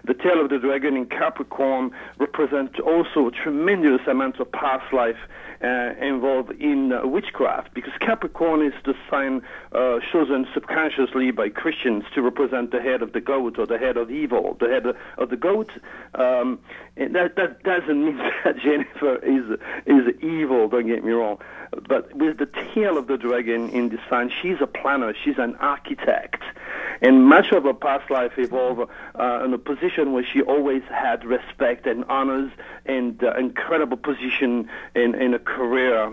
The tail of the dragon in Capricorn represents also a tremendous amount of past life involved in witchcraft, because Capricorn is the sign chosen subconsciously by Christians to represent the head of the goat, or the head of evil, the head of the goat. And that doesn't mean that Jennifer is evil, don't get me wrong. But with the tail of the dragon in this sign, she's a planner, she's an architect. And much of her past life evolved in a position where she always had respect and honors and incredible position in a career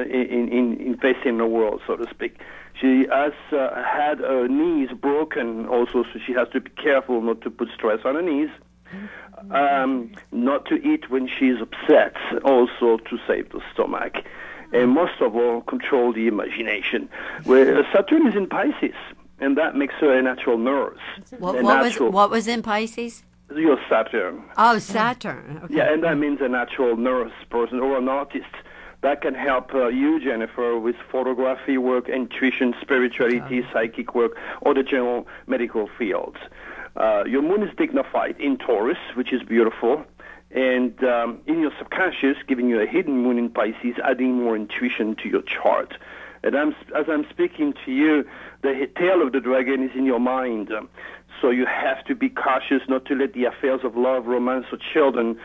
in facing the world, so to speak. She has had her knees broken also, so she has to be careful not to put stress on her knees. Not to eat when she's upset, also to save the stomach. And most of all, control the imagination. Where Saturn is in Pisces, and that makes her a natural nurse. What was in Pisces? Your Saturn. Oh, Saturn. Okay. Yeah, and that means a natural nurse person or an artist. That can help you, Jennifer, with photography work, intuition, spirituality, psychic work, or the general medical fields. Your moon is dignified in Taurus, which is beautiful. And in your subconscious, giving you a hidden moon in Pisces, adding more intuition to your chart. And as I'm speaking to you, the tail of the dragon is in your mind. So you have to be cautious not to let the affairs of love, romance, or children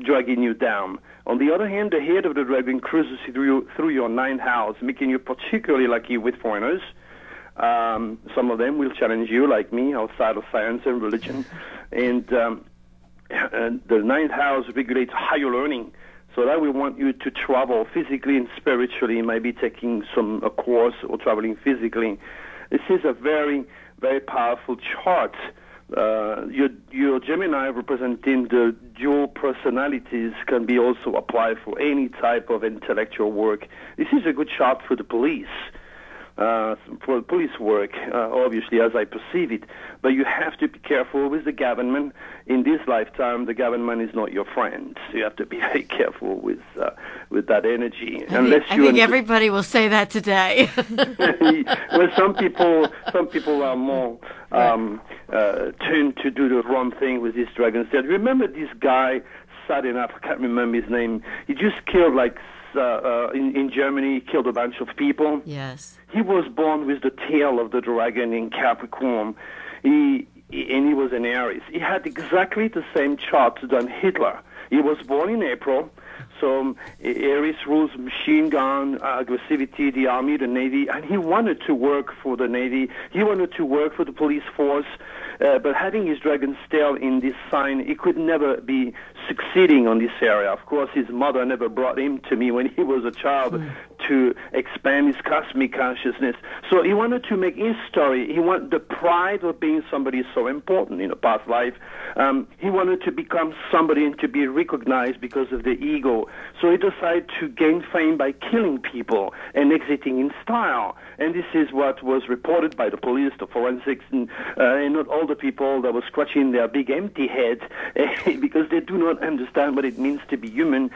dragging you down. On the other hand, the head of the dragon cruises through your ninth house, making you particularly lucky with foreigners. Some of them will challenge you, like me, outside of science and religion. And the ninth house regulates higher learning. So that we want you to travel physically and spiritually, maybe taking a course or traveling physically. This is a very, very powerful chart. Your Gemini representing the dual personalities can be also applied for any type of intellectual work. This is a good chart for the police. For police work, obviously, as I perceive it. But you have to be careful with the government. In this lifetime, the government is not your friend. So you have to be very careful with that energy. I think everybody will say that today. Well, some people are more tuned to do the wrong thing with this dragon's tail. Remember this guy, sudden enough, I can't remember his name. He just killed in Germany, he killed a bunch of people. Yes. He was born with the tail of the dragon in Capricorn. And he was an Aries. He had exactly the same chart than Hitler. He was born in April. So Aries rules machine gun, aggressivity, the army, the navy, and he wanted to work for the navy. He wanted to work for the police force, but having his dragon's tail in this sign, he could never be succeeding on this area. Of course, his mother never brought him to me when he was a child to expand his cosmic consciousness. So he wanted to make his story. He wanted the pride of being somebody so important in a past life. He wanted to become somebody and to be recognized because of the ego. So he decided to gain fame by killing people and exiting in style. And this is what was reported by the police, the forensics, and not all the people that were scratching their big empty head because they do not understand what it means to be human.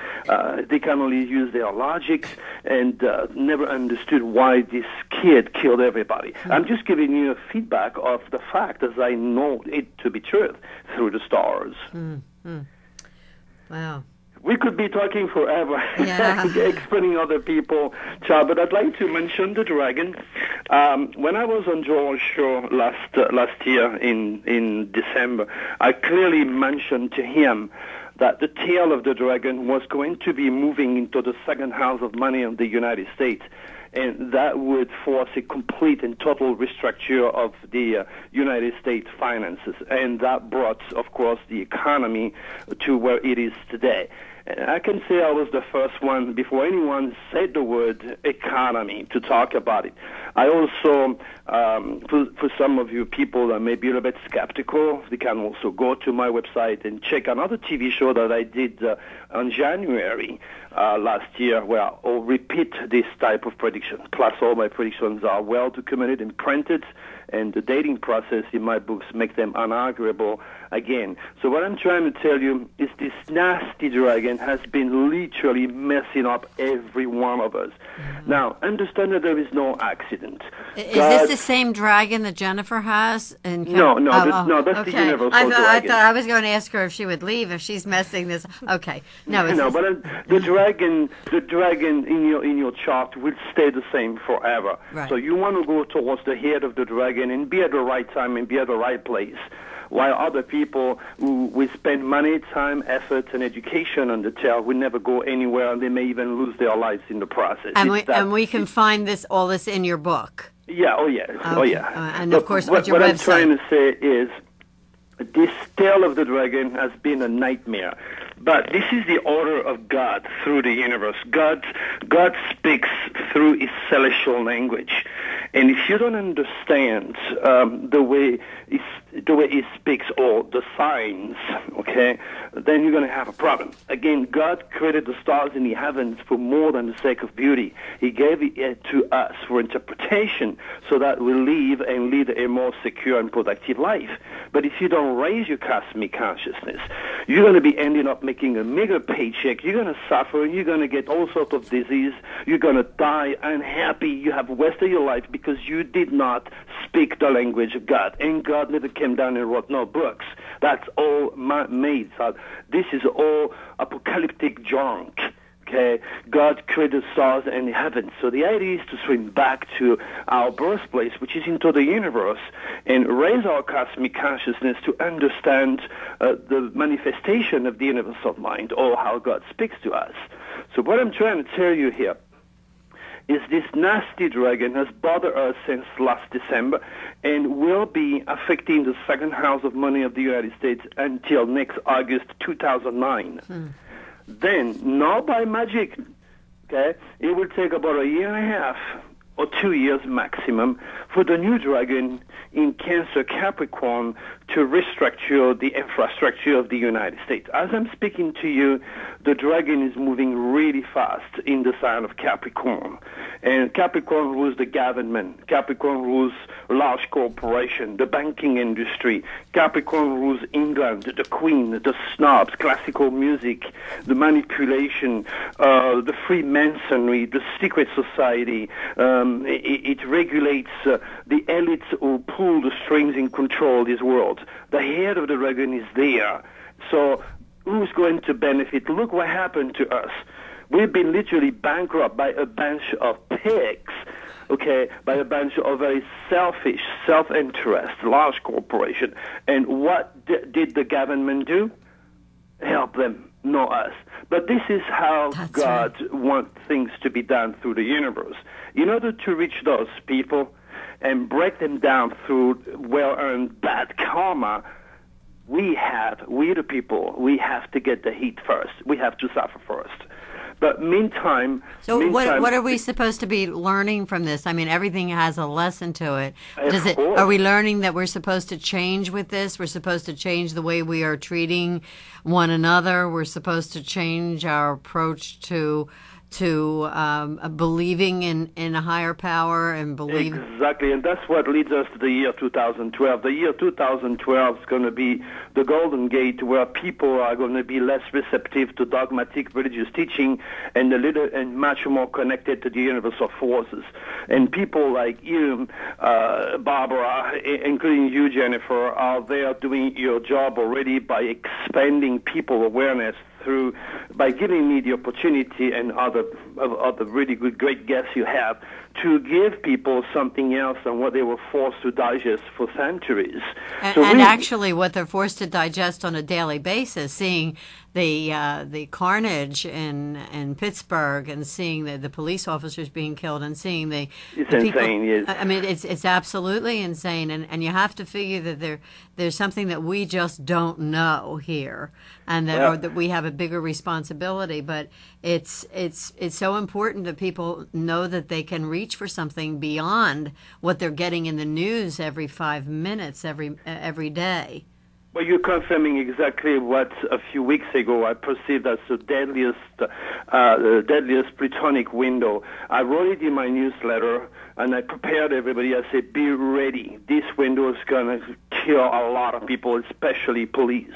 They can only use their logics and never understood why this kid killed everybody. I'm just giving you a feedback of the fact as I know it to be truth through the stars. Wow. We could be talking forever, explaining other people, but I'd like to mention the dragon. When I was on George show last year in December, I clearly mentioned to him that the tail of the dragon was going to be moving into the second house of money of the United States. And that would force a complete and total restructure of the United States finances. And that brought, of course, the economy to where it is today. And I can say I was the first one, before anyone said the word economy, to talk about it. I also, for some of you people that may be a little bit skeptical, they can also go to my website and check another TV show that I did on January last year, where I'll repeat this type of prediction. Plus, all my predictions are well documented and printed, and the dating process in my books make them unarguable again. So what I'm trying to tell you is this nasty dragon has been literally messing up every one of us. Now, understand that there is no accident. Is this the same dragon that Jennifer has? No, that's the universal dragon. I was going to ask her if she would leave if she's messing this. Okay, but the dragon in your chart will stay the same forever. Right. So you want to go towards the head of the dragon and be at the right time and be at the right place. While other people who will spend money, time, effort, and education on the tail will never go anywhere, and they may even lose their lives in the process. And we can find all this in your book. Yeah, oh yeah, okay. Oh yeah. And of course, at your what website. I'm trying to say is, this tale of the dragon has been a nightmare. But this is the order of God through the universe. God speaks through his celestial language. And if you don't understand the way he speaks or the signs, okay, then you're going to have a problem. Again, God created the stars in the heavens for more than the sake of beauty. He gave it to us for interpretation so that we live and lead a more secure and productive life. But if you don't raise your cosmic consciousness, you're going to be ending up making a meager paycheck. You're going to suffer. You're going to get all sorts of disease. You're going to die unhappy. You have wasted your life because you did not speak the language of God. And God never came down and wrote no books. That's all made. So this is all apocalyptic junk. Okay, God created the stars and the heavens. So the idea is to swim back to our birthplace, which is into the universe, and raise our cosmic consciousness to understand the manifestation of the universal mind, or how God speaks to us. So what I'm trying to tell you here is this nasty dragon has bothered us since last December and will be affecting the second house of money of the United States until next August 2009. Then, not by magic, okay, it will take about a year and a half or 2 years maximum for the new dragon in Cancer Capricorn to restructure the infrastructure of the United States. As I'm speaking to you, the dragon is moving really fast in the sign of Capricorn. And Capricorn rules the government. Capricorn rules large corporation, the banking industry. Capricorn rules England, the Queen, the snobs, classical music, the manipulation, the Freemasonry, the secret society. It regulates the elites who pull the strings and control this world. The head of the dragon is there. So who's going to benefit? Look what happened to us. We've been literally bankrupt by a bunch of pigs, okay, by a bunch of very selfish, self-interest, large corporation. And what did the government do? Help them, not us. But this is how God wants things to be done through the universe. In order to reach those people and break them down through well-earned bad karma, we the people, we have to get the heat first. We have to suffer first. But meantime... So what are we supposed to be learning from this? I mean, everything has a lesson to it. Are we learning that we're supposed to change with this? We're supposed to change the way we are treating one another. We're supposed to change our approach to believing in a higher power and believing... Exactly, and that's what leads us to the year 2012. The year 2012 is going to be the golden gate where people are going to be less receptive to dogmatic religious teaching and much more connected to the universal forces. And people like you, Barbara, including you, Jennifer, are there doing your job already by expanding people awareness by giving me the opportunity and other really good, great guests you have to give people something else than what they were forced to digest for centuries. And actually what they're forced to digest on a daily basis, seeing the carnage in Pittsburgh and seeing the police officers being killed and seeing the people, insane, yes. I mean, it's absolutely insane, and you have to figure that there's something that we just don't know here, and or that we have a bigger responsibility. But it's so important that people know that they can reach for something beyond what they're getting in the news every 5 minutes, every day. Well, you're confirming exactly what a few weeks ago I perceived as the deadliest Plutonic window. I wrote it in my newsletter, and I prepared everybody. I said, be ready. This window is going to kill a lot of people, especially police.